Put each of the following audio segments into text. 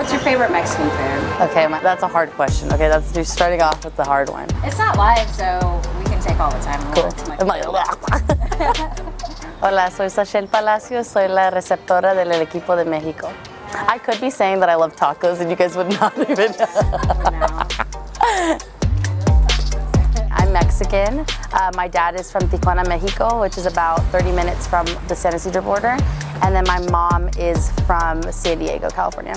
What's your favorite Mexican food? Okay, that's a hard question. Okay, that's just starting off with the hard one. It's not live, so we can take all the time. Cool. Hola, soy Sashel Palacios. Soy la receptora del equipo de México. I could be saying that I love tacos and you guys would not even know. I'm Mexican. My dad is from Tijuana, Mexico, which is about 30 minutes from the San Ysidro border. And then my mom is from San Diego, California.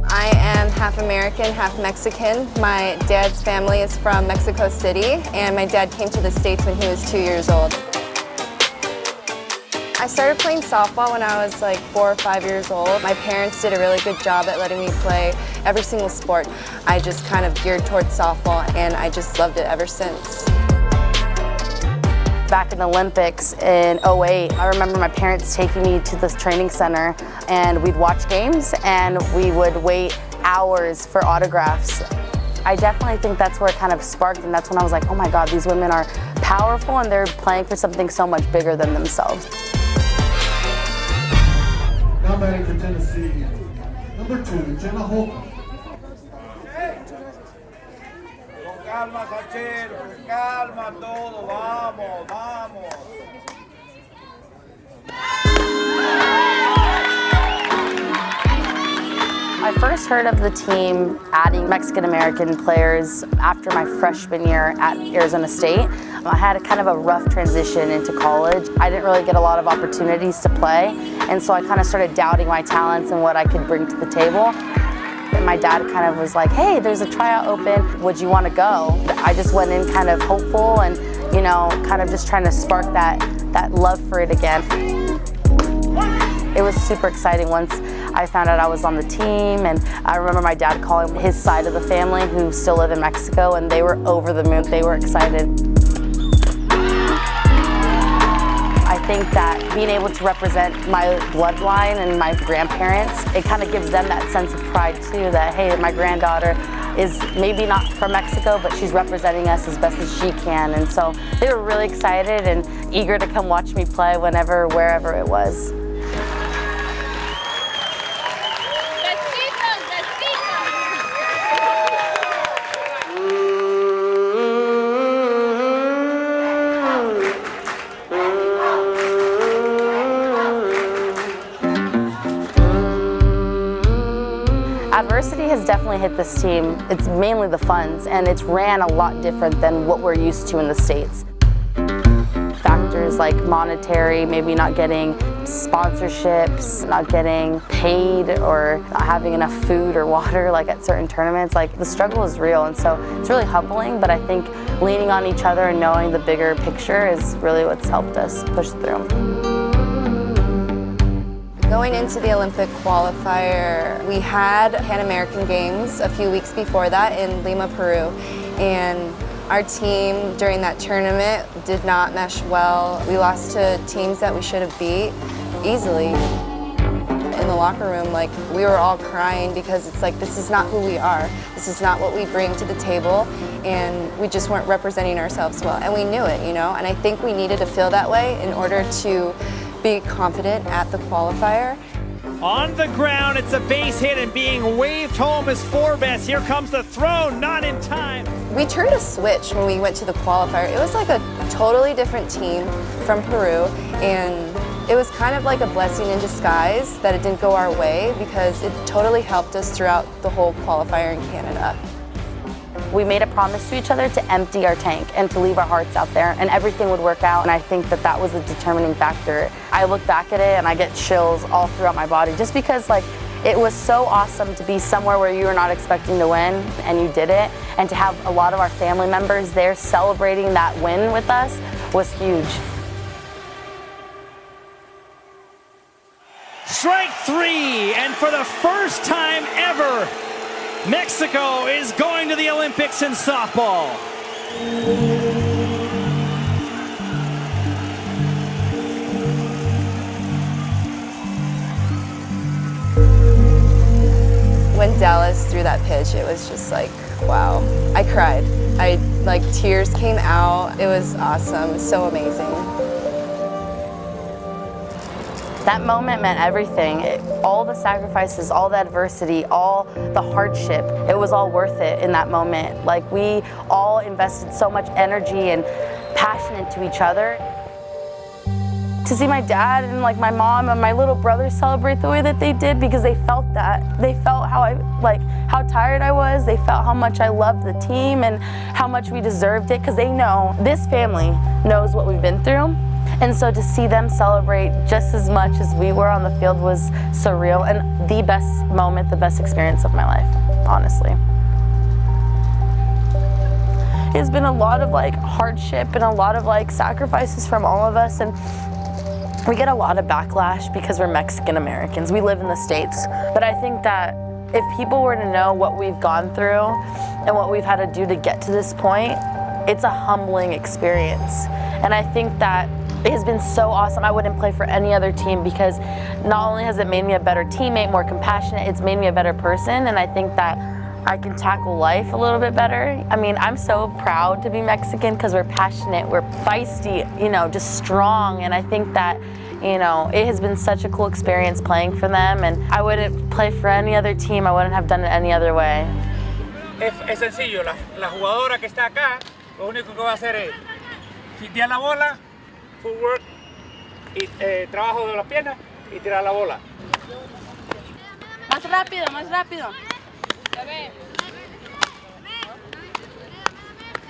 I am half American, half Mexican. My dad's family is from Mexico City, and my dad came to the States when he was 2 years old. I started playing softball when I was like 4 or 5 years old. My parents did a really good job at letting me play every single sport. I just kind of geared towards softball, and I just loved it ever since. Back in the Olympics in 08, I remember my parents taking me to this training center and we'd watch games and we would wait hours for autographs. I definitely think that's where it kind of sparked, and that's when I was like, oh my God, these women are powerful and they're playing for something so much bigger than themselves. Now batting for Tennessee, number 2, Jenna Holcomb. Calma, Sachel, calma todo, vamos, vamos. I first heard of the team adding Mexican-American players after my freshman year at Arizona State. I had a kind of a rough transition into college. I didn't really get a lot of opportunities to play, and so I kind of started doubting my talents and what I could bring to the table. And my dad kind of was like, hey, there's a tryout open, would you want to go? I just went in kind of hopeful and, you know, kind of just trying to spark that love for it again. It was super exciting once I found out I was on the team, and I remember my dad calling his side of the family who still live in Mexico, and they were over the moon, they were excited. I think that being able to represent my bloodline and my grandparents, it kind of gives them that sense of pride too, that hey, my granddaughter is maybe not from Mexico, but she's representing us as best as she can. And so they were really excited and eager to come watch me play whenever, wherever it was. Adversity has definitely hit this team. It's mainly the funds, and it's ran a lot different than what we're used to in the States. Factors like monetary, maybe not getting sponsorships, not getting paid, or not having enough food or water like at certain tournaments. Like, the struggle is real, and so it's really humbling, but I think leaning on each other and knowing the bigger picture is really what's helped us push through. Going into the Olympic qualifier, we had Pan American Games a few weeks before that in Lima, Peru, and our team during that tournament did not mesh well. We lost to teams that we should have beat easily. In the locker room, like, we were all crying because it's like, this is not who we are. This is not what we bring to the table, and we just weren't representing ourselves well, and we knew it, you know, and I think we needed to feel that way in order to be confident at the qualifier. On the ground, it's a base hit and being waved home as four best. Here comes the throw, not in time. We turned a switch when we went to the qualifier. It was like a totally different team from Peru, and it was kind of like a blessing in disguise that it didn't go our way, because it totally helped us throughout the whole qualifier in Canada. We made a promise to each other to empty our tank and to leave our hearts out there, and everything would work out, and I think that that was a determining factor. I look back at it and I get chills all throughout my body, just because, like, it was so awesome to be somewhere where you were not expecting to win and you did it, and to have a lot of our family members there celebrating that win with us was huge. Strike three, and for the first time ever, Mexico is going to the Olympics in softball. When Dallas threw that pitch, it was just like, wow. I cried. Tears came out. It was awesome, so amazing. That moment meant everything. All the sacrifices, all the adversity, all the hardship, it was all worth it in that moment. Like, we all invested so much energy and passion into each other. To see my dad and like my mom and my little brother celebrate the way that they did, because they felt that. They felt how tired I was. They felt how much I loved the team and how much we deserved it, because they know, this family knows what we've been through. And so to see them celebrate just as much as we were on the field was surreal and the best moment, the best experience of my life, honestly. It's been a lot of like hardship and a lot of like sacrifices from all of us, and we get a lot of backlash because we're Mexican Americans. We live in the States. But I think that if people were to know what we've gone through and what we've had to do to get to this point, it's a humbling experience. And I think that it has been so awesome. I wouldn't play for any other team, because not only has it made me a better teammate, more compassionate, it's made me a better person, and I think that I can tackle life a little bit better. I mean, I'm so proud to be Mexican because we're passionate, we're feisty, you know, just strong, and I think that, you know, it has been such a cool experience playing for them, and I wouldn't play for any other team. I wouldn't have done it any other way. Es sencillo, la jugadora que está acá, lo único que va a hacer es fitear la bola, footwork, y trabajo de las piernas y tirar la bola. Más rápido, más rápido.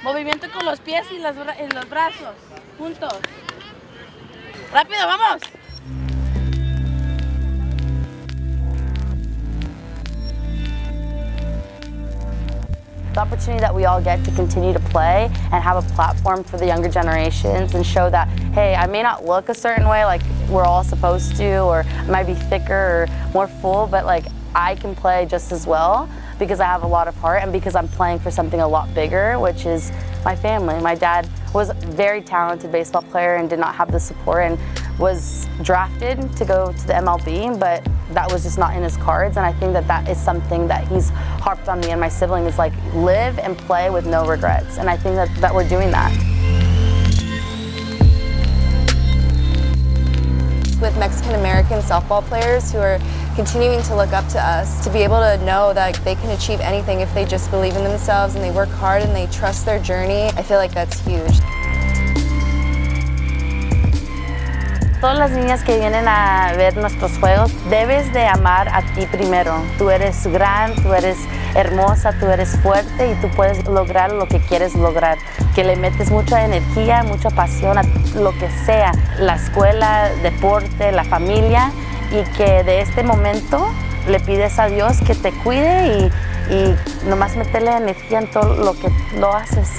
Movimiento con los pies y los brazos, juntos. Rápido, vamos. The opportunity that we all get to continue to play and have a platform for the younger generations and show that, hey, I may not look a certain way like we're all supposed to, or I might be thicker or more full, but like I can play just as well because I have a lot of heart and because I'm playing for something a lot bigger, which is my family. My dad was a very talented baseball player and did not have the support and was drafted to go to the MLB, but that was just not in his cards. And I think that that is something that he's harped on me and my siblings, like live and play with no regrets. And I think that we're doing that. With Mexican American softball players who are continuing to look up to us, to be able to know that they can achieve anything if they just believe in themselves and they work hard and they trust their journey, I feel like that's huge. Todas las niñas que vienen a ver nuestros juegos, debes de amar a ti primero. Tú eres gran, tú eres hermosa, tú eres fuerte y tú puedes lograr lo que quieres lograr. Que le metes mucha energía, mucha pasión a lo que sea, la escuela, deporte, la familia, y que de este momento le pides a Dios que te cuide y nomás meterle energía en todo lo que lo haces.